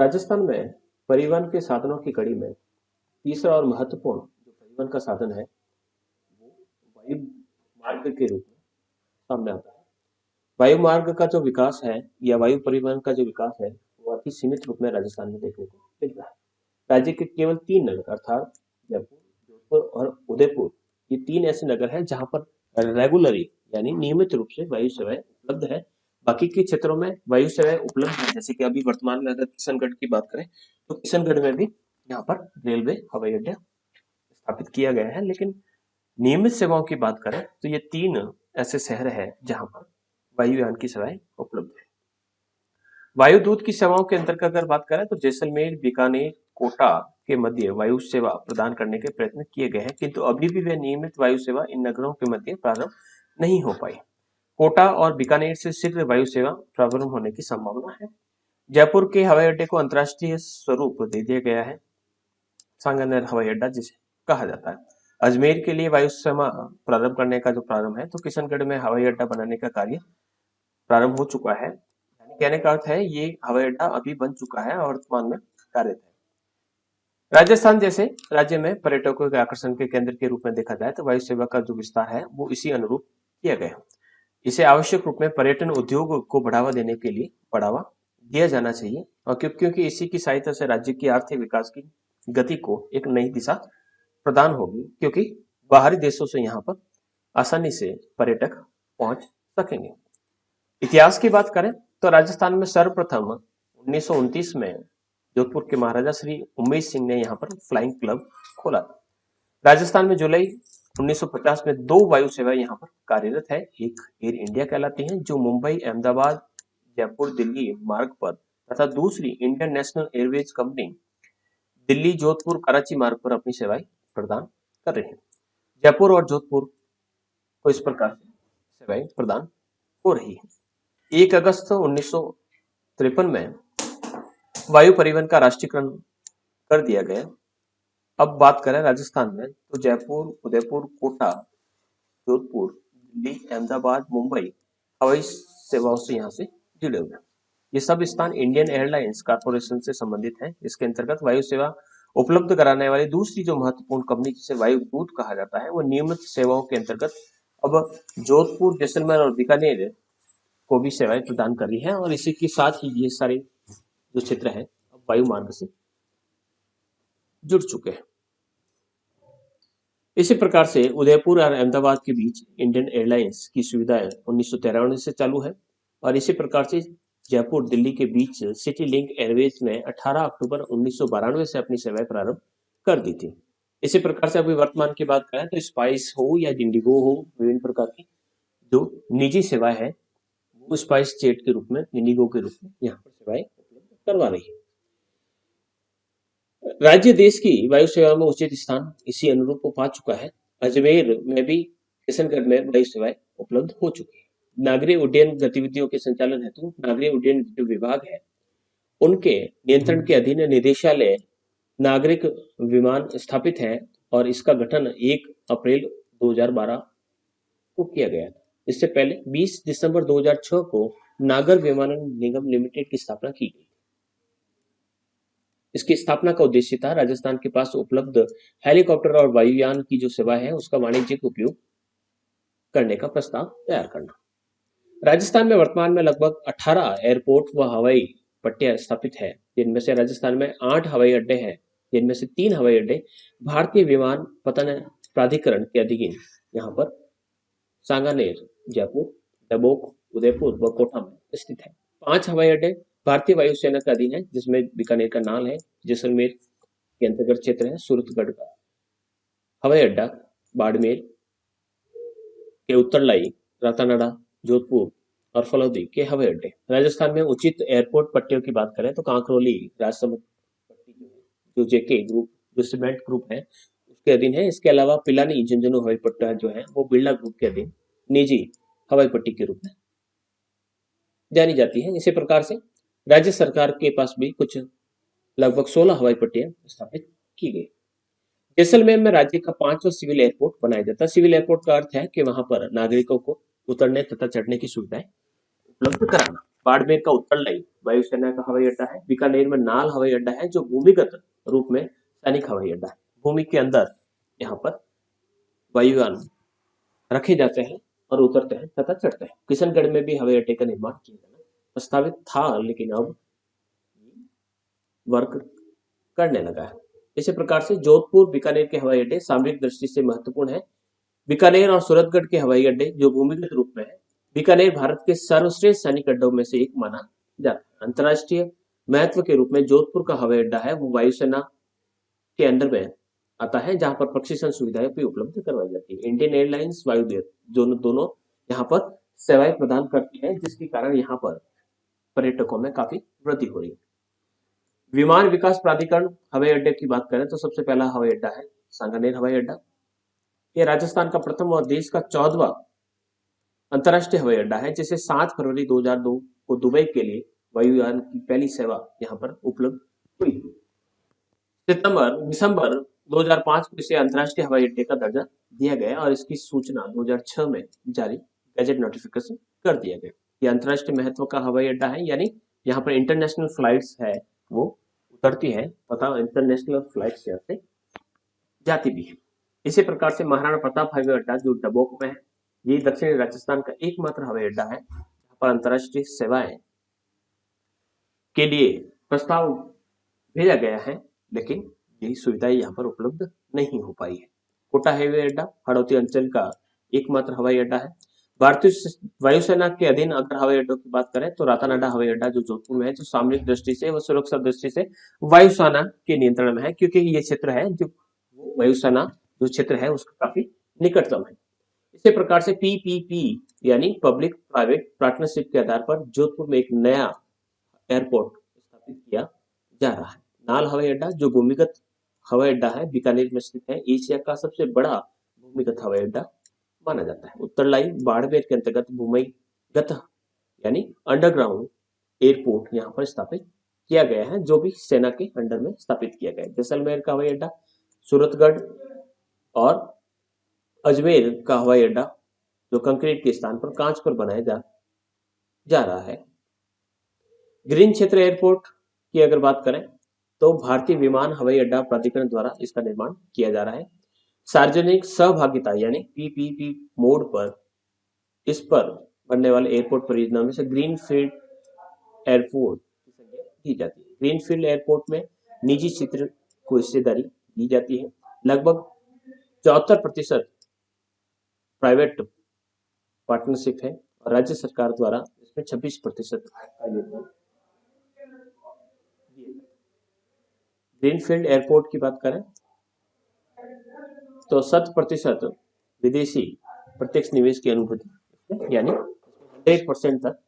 राजस्थान में परिवहन के साधनों की कड़ी में तीसरा और महत्वपूर्ण जो परिवहन का साधन है वो वायु मार्ग के रूप में सामने आता है। वायु मार्ग का जो विकास है या वायु परिवहन का जो विकास है वो अति सीमित रूप में राजस्थान में देखने को मिल रहा है। राज्य के केवल 3 नगर अर्थात जयपुर, जोधपुर और उदयपुर, ये 3 ऐसे नगर हैं जहां पर रेगुलरली यानी नियमित रूप से वायु सेवाएं उपलब्ध है। बाकी के क्षेत्रों में वायु सेवाएं उपलब्ध है, जैसे कि अभी वर्तमान में अगर किशनगढ़ की बात करें तो किशनगढ़ में भी यहाँ पर रेलवे हवाई अड्डा स्थापित किया गया है। लेकिन नियमित सेवाओं की बात करें तो ये 3 ऐसे शहर हैं जहां पर वायुयान की सेवाएं उपलब्ध है। वायुदूत की सेवाओं के अंतर्गत अगर बात करें तो जैसलमेर, बीकानेर, कोटा के मध्य वायु सेवा प्रदान करने के प्रयत्न किए गए हैं, किंतु अभी भी वह नियमित वायु सेवा इन नगरों के मध्य प्रारंभ नहीं हो पाई। कोटा और बीकानेर से शीघ्र वायु सेवा प्रारंभ होने की संभावना है। जयपुर के हवाई अड्डे को अंतर्राष्ट्रीय स्वरूप दे दिया गया है, सांगानेर हवाई अड्डा जिसे कहा जाता है। अजमेर के लिए वायु सेवा प्रारंभ करने का जो प्रारंभ है, तो किशनगढ़ में हवाई अड्डा बनाने का कार्य प्रारंभ हो चुका है। कहने का अर्थ है ये हवाई अड्डा अभी बन चुका है और वर्तमान में कार्यरत है। राजस्थान जैसे राज्य में पर्यटकों के आकर्षण के केंद्र के रूप में देखा जाए तो वायु सेवा का जो विस्तार है वो इसी अनुरूप किया गया है। इसे आवश्यक रूप में पर्यटन उद्योग को बढ़ावा देने के लिए बढ़ावा दिया जाना चाहिए, और क्योंकि इसी की सहायता से राज्य की आर्थिक विकास की गति को एक नई दिशा प्रदान होगी, क्योंकि बाहरी देशों से यहाँ पर आसानी से पर्यटक पहुंच सकेंगे। इतिहास की बात करें तो राजस्थान में सर्वप्रथम 1929 में जोधपुर के महाराजा श्री उमेश सिंह ने यहाँ पर फ्लाइंग क्लब खोला था। राजस्थान में जुलाई 1950 में 2 वायु सेवा यहाँ पर कार्यरत है। एक एयर इंडिया कहलाती है जो मुंबई, अहमदाबाद, जयपुर, दिल्ली मार्ग पर, तथा दूसरी Indian national Airways company Delhi, Jodhpur, Karachi मार्ग पर अपनी सेवाएं प्रदान कर रही है। जयपुर और जोधपुर को इस प्रकार से सेवाएं प्रदान हो रही है। 1 अगस्त 1953 में वायु परिवहन का राष्ट्रीयकरण कर दिया गया। अब बात करें राजस्थान में तो जयपुर, उदयपुर, कोटा, जोधपुर, दिल्ली, अहमदाबाद, मुंबई हवाई सेवाओं से यहाँ से जुड़े हुए हैं। ये सब स्थान इंडियन एयरलाइंस कॉर्पोरेशन से संबंधित है। इसके अंतर्गत वायु सेवा उपलब्ध कराने वाली दूसरी जो महत्वपूर्ण कंपनी जिसे वायुदूत कहा जाता है वो नियमित सेवाओं के अंतर्गत अब जोधपुर, जैसलमेर और बीकानेर को भी सेवाएं प्रदान कर रही है, और इसी के साथ ही ये सारे जो क्षेत्र है अब वायु मार्ग से जुड़ चुके हैं। इसी प्रकार से उदयपुर और अहमदाबाद के बीच इंडियन एयरलाइंस की सुविधाएं 1993 से चालू है, और इसी प्रकार से जयपुर दिल्ली के बीच सिटी लिंक एयरवेज ने 18 अक्टूबर 1992 से अपनी सेवाएं प्रारंभ कर दी थी। इसी प्रकार से अभी वर्तमान की बात करें तो स्पाइस हो या इंडिगो हो, विभिन्न प्रकार की जो निजी सेवाएं है वो स्पाइस जेट के रूप में, इंडिगो के रूप में यहाँ पर सेवाएं उपलब्ध करवा रही है। राज्य देश की वायु सेवा में उचित स्थान इसी अनुरूप को पा चुका है। अजमेर में भी किशनगढ़ में वायु सेवाएं उपलब्ध हो चुकी है। नागरिक उड्डयन गतिविधियों के संचालन हेतु नागरिक उड्डयन जो विभाग है उनके नियंत्रण के अधीन निदेशालय नागरिक विमान स्थापित है, और इसका गठन 1 अप्रैल 2012 को किया गया था। इससे पहले 20 दिसंबर 2006 को नागर विमानन निगम लिमिटेड की स्थापना की गई। इसकी स्थापना का उद्देश्य था राजस्थान के पास उपलब्ध हेलीकॉप्टर और वायुयान की जो सेवा है उसका वाणिज्यिक उपयोग करने का प्रस्ताव तैयार करना। राजस्थान में वर्तमान में लगभग 18 एयरपोर्ट व हवाई पट्टियां स्थापित है, जिनमें से राजस्थान में 8 हवाई अड्डे हैं, जिनमें से 3 हवाई अड्डे भारतीय विमान पतन प्राधिकरण के अधीन यहाँ पर सांगानेर, जयपुर, डबोक, उदयपुर व कोटा में स्थित है। 5 हवाई अड्डे भारतीय वायुसेना का अधीन है, जिसमें बीकानेर का नाल है, जैसलमेर के अंतर्गत क्षेत्र है, सूरतगढ़ का हवाई अड्डा, बाड़मेर के उत्तरलाई, रातानाडा, जोधपुर और फलौदी के हवाई अड्डे। राजस्थान में उचित एयरपोर्ट पट्टियों की बात करें तो कांकरोली राजसमंद पट्टी जो जेके ग्रुप जो सीमेंट ग्रुप है उसके अधीन है। इसके अलावा पिलानी झुंझुनू हवाई पट्टा जो है वो बिरला ग्रुप के अधीन निजी हवाई पट्टी के रूप में जानी जाती है। इसी प्रकार से राज्य सरकार के पास भी कुछ लगभग 16 हवाई पट्टियां स्थापित की गई। जैसलमेर में राज्य का 5वां सिविल एयरपोर्ट बनाया जाता है। सिविल एयरपोर्ट का अर्थ है कि वहां पर नागरिकों को उतरने तथा चढ़ने की सुविधाएं उपलब्ध कराना। बाड़मेर का उत्तरलाई वायुसेना का हवाई अड्डा है। बीकानेर में नाल हवाई अड्डा है जो भूमिगत रूप में सैनिक हवाई अड्डा है। भूमि के अंदर यहाँ पर वायुयान रखे जाते हैं और उतरते हैं तथा चढ़ते हैं। किशनगढ़ में भी हवाई अड्डे का निर्माण किया जाना प्रस्तावित था, लेकिन अब वर्क करने लगा है। इसी प्रकार से जोधपुर बीकानेर के हवाई अड्डे सामरिक दृष्टि से महत्वपूर्ण है। बीकानेर और सूरतगढ़ के हवाई अड्डे जो भूमिगत रूप में है। बीकानेर भारत के सर्वश्रेष्ठ सैनिक अड्डों में से एक माना जाता है। अंतर्राष्ट्रीय महत्व के रूप में जोधपुर का हवाई अड्डा है वो वायुसेना के अंडर में आता है, जहां पर प्रशिक्षण सुविधाएं भी उपलब्ध करवाई जाती है। इंडियन एयरलाइंस वायुदेव दोनों यहाँ पर सेवाएं प्रदान करती है, जिसके कारण यहाँ पर पर्यटकों में काफी वृद्धि हो रही है। विमान विकास प्राधिकरण हवाई अड्डे की बात करें तो सबसे पहला हवाई अड्डा है सांगानेर हवाई अड्डा। ये राजस्थान का प्रथम और देश का 14वां अंतर्राष्ट्रीय हवाई अड्डा है, जिसे 7 फरवरी 2002 को दुबई के लिए वायुयान की पहली सेवा यहाँ पर उपलब्ध हुई। दिसंबर 2005 को इसे अंतर्राष्ट्रीय हवाई अड्डे का दर्जा दिया गया और इसकी सूचना 2006 में जारी गैजेट नोटिफिकेशन कर दिया गया। ये अंतर्राष्ट्रीय महत्व का हवाई अड्डा है, यानी यहाँ पर इंटरनेशनल फ्लाइट्स है वो उतरती है तथा इंटरनेशनल फ्लाइट्स यहाँ से जाती भी है। इसी प्रकार से महाराणा प्रताप हवाई अड्डा जो डबोक में है, ये दक्षिणी राजस्थान का एकमात्र हवाई अड्डा है जहाँ पर अंतर्राष्ट्रीय सेवाएं के लिए प्रस्ताव भेजा गया है, लेकिन यही सुविधाएं यहाँ पर उपलब्ध नहीं हो पाई है। कोटा हवाई अड्डा हड़ौती अंचल का एकमात्र हवाई अड्डा है। भारतीय वायुसेना के अधीन अगर हवाई अड्डों की बात करें तो रातानाडा हवाई अड्डा जो जोधपुर में है, जो सामरिक दृष्टि से व सुरक्षा दृष्टि से वायुसेना के नियंत्रण में है, क्योंकि ये क्षेत्र है जो वायुसेना जो क्षेत्र है उसका काफी निकटतम है। इसी प्रकार से पीपीपी यानी पब्लिक प्राइवेट पार्टनरशिप के आधार पर जोधपुर में एक नया एयरपोर्ट स्थापित किया जा रहा है। नाल हवाई अड्डा जो भूमिगत हवाई अड्डा है, बीकानेर में स्थित है, एशिया का सबसे बड़ा भूमिगत हवाई अड्डा माना जाता है। उत्तरलाई बाड़मेर के अंतर्गत भूमिगत यानी अंडरग्राउंड एयरपोर्ट यहाँ पर स्थापित किया गया है, जो भी सेना के अंडर में स्थापित किया गया है। जैसलमेर का हवाई अड्डा, सूरतगढ़ और अजमेर का हवाई अड्डा जो कंक्रीट के स्थान पर कांच पर बनाया जा रहा है। ग्रीन क्षेत्र एयरपोर्ट की अगर बात करें तो भारतीय विमान हवाई अड्डा प्राधिकरण द्वारा इसका निर्माण किया जा रहा है। सार्वजनिक सहभागिता यानी पीपीपी मोड पर इस पर बनने वाले एयरपोर्ट परियोजना में से ग्रीनफील्ड एयरपोर्ट की संज्ञा दी जाती है। ग्रीनफील्ड एयरपोर्ट में निजी क्षेत्र को हिस्सेदारी दी जाती है। लगभग 74% प्राइवेट पार्टनरशिप है और राज्य सरकार द्वारा इसमें 26% का योगदान। ग्रीनफील्ड एयरपोर्ट की बात करें तो 100% विदेशी प्रत्यक्ष निवेश की अनुभूति यानी 100% तक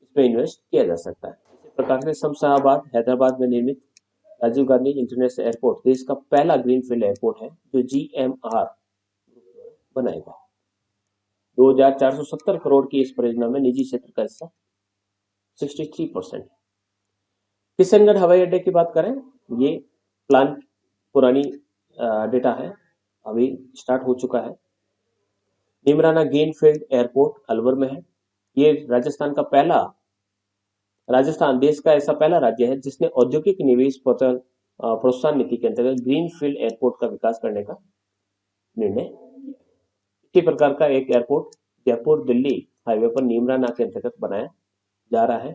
इसमें इन्वेस्ट किया जा सकता है। इसी प्रकार से शमशाबाद हैदराबाद में निर्मित राजीव गांधी इंटरनेशनल एयरपोर्ट देश का पहला ग्रीनफील्ड एयरपोर्ट है जो GMR बनाएगा। 2470 करोड़ की इस परियोजना में निजी क्षेत्र का हिस्सा 63%। किशनगढ़ हवाई अड्डे की बात करें, ये प्लान पुरानी डेटा है, अभी स्टार्ट हो चुका है। निमराना ग्रीनफील्ड एयरपोर्ट अलवर में है। ये राजस्थान देश का ऐसा पहला राज्य है जिसने औद्योगिक निवेश प्रोत्साहन नीति के अंतर्गत ग्रीनफील्ड एयरपोर्ट का विकास करने का निर्णय किया। इसी प्रकार का एक एयरपोर्ट जयपुर दिल्ली हाईवे पर नीमराना के अंतर्गत बनाया जा रहा है।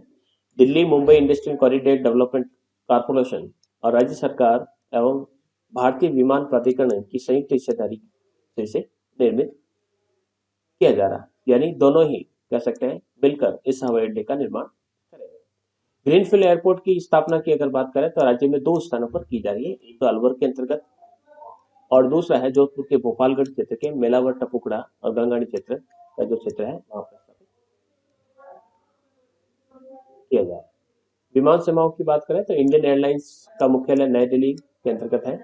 Delhi Mumbai industrial corridor development corporation और राज्य सरकार एवं भारतीय विमान प्राधिकरण की संयुक्त हिस्सेदारी से निर्मित किया जा रहा है, यानी दोनों ही कह सकते हैं मिलकर इस हवाई अड्डे का निर्माण करेंगे। ग्रीनफील्ड एयरपोर्ट की स्थापना की अगर बात करें तो राज्य में 2 स्थानों पर की जा रही है, एक तो अलवर के अंतर्गत और दूसरा है जोधपुर के भोपालगढ़ क्षेत्र के मेलावर टपुकड़ा और गंगाड़ी क्षेत्र का जो क्षेत्र है वहां पर किया जा रहा है। विमान सेवाओं की बात करें तो इंडियन एयरलाइंस का मुख्यालय नई दिल्ली के अंतर्गत है,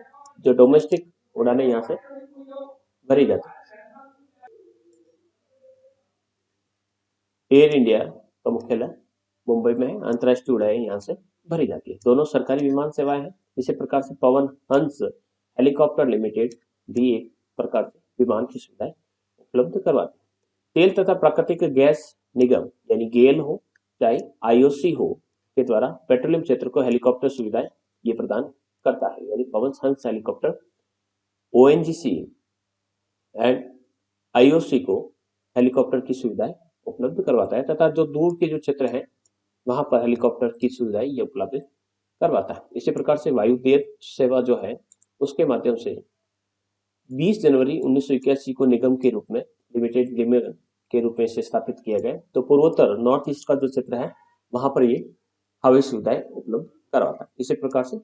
जो डोमेस्टिक उड़ानें यहाँ से भरी जाती है। एयर इंडिया का मुख्यालय मुंबई में है, अंतर्राष्ट्रीय उड़ानें यहाँ से भरी जाती है। दोनों सरकारी विमान सेवाएं हैं। इसी प्रकार से पवन हंस हेलीकॉप्टर लिमिटेड भी एक प्रकार से विमान की सुविधाएं उपलब्ध करवाती है। तेल तथा प्राकृतिक गैस निगम यानी गेल हो चाहे आईओसी हो के द्वारा पेट्रोलियम क्षेत्र को हेलीकॉप्टर सुविधाएं ये प्रदान करता है, यानी Pawan Hans helicopter ONGC and IOC को हेलीकॉप्टर की सुविधाएं उपलब्ध करवाता है तथा जो दूर के जो क्षेत्र हैं वहां पर हेलीकॉप्टर की सुविधाएं ये उपलब्ध करवाता है। इसी प्रकार से वायुदेव सेवा जो है उसके माध्यम से 20 जनवरी 1981 को निगम के रूप में लिमिटेड के रूप में इसे स्थापित किया गया। तो पूर्वोत्तर नॉर्थ ईस्ट का जो क्षेत्र है वहां पर ये हवाई सुविधाएं उपलब्ध करवाता है। इसी प्रकार से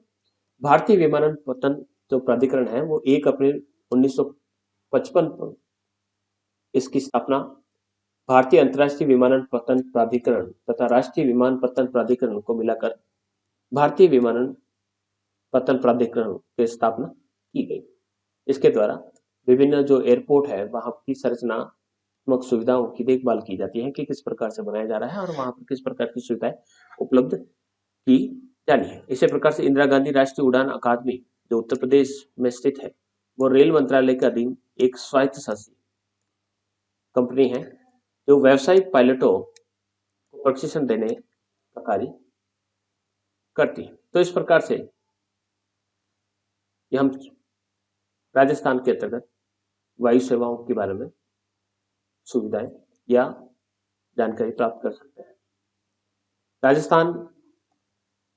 भारतीय विमानपत्तन जो प्राधिकरण है वो 1 अप्रैल 1955 को इसकी स्थापना भारतीय अंतर्राष्ट्रीय विमानपत्तन प्राधिकरण तथा राष्ट्रीय विमानपत्तन प्राधिकरण को मिलाकर भारतीय विमानपत्तन प्राधिकरण की स्थापना की गई। इसके द्वारा विभिन्न जो एयरपोर्ट है वहां की संरचनात्मक सुविधाओं की देखभाल की जाती है कि किस प्रकार से बनाया जा रहा है और वहां पर किस प्रकार की सुविधाएं उपलब्ध की जानी है। इसी प्रकार से इंदिरा गांधी राष्ट्रीय उड़ान अकादमी जो उत्तर प्रदेश में स्थित है वो रेल मंत्रालय के अधीन एक स्वायत्त शासी कंपनी है जो व्यावसायिक पायलटों को प्रशिक्षण देने का कार्य करती है। तो इस प्रकार से ये हम राजस्थान के अंतर्गत वायु सेवाओं के बारे में सुविधाएं या जानकारी प्राप्त कर सकते हैं। राजस्थान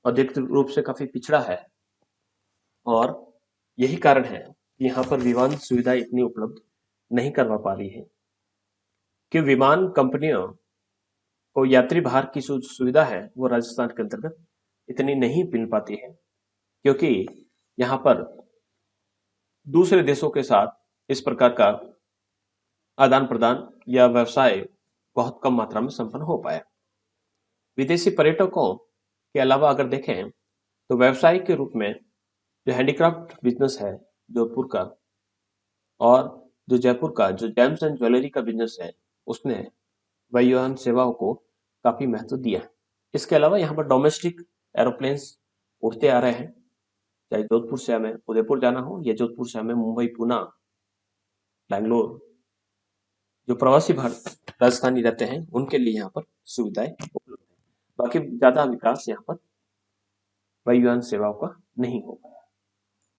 औद्योगिक रूप से काफी पिछड़ा है और यही कारण है कि यहाँ पर विमान सुविधा इतनी उपलब्ध नहीं करवा पा रही है कि विमान कंपनियों को यात्री भार की सुविधा है वो राजस्थान के अंतर्गत इतनी नहीं मिल पाती है, क्योंकि यहाँ पर दूसरे देशों के साथ इस प्रकार का आदान प्रदान या व्यवसाय बहुत कम मात्रा में संपन्न हो पाया। विदेशी पर्यटकों के अलावा अगर देखें तो व्यवसाय के रूप में जो हैंडीक्राफ्ट बिजनेस है जोधपुर का और जो जयपुर का जो जेम्स एंड ज्वेलरी का बिजनेस है उसने वायुयान सेवाओं को काफी महत्व दिया है। इसके अलावा यहाँ पर डोमेस्टिक एरोप्लेन्स उड़ते आ रहे हैं, चाहे जोधपुर से हमें उदयपुर जाना हो या जोधपुर से हमें मुंबई, पूना, बैंगलोर, जो प्रवासी भारत राजस्थानी रहते हैं उनके लिए यहाँ पर सुविधाएं उपलब्ध है। बाकी ज्यादा विकास यहाँ पर वायुयान सेवाओं का नहीं हो पाया।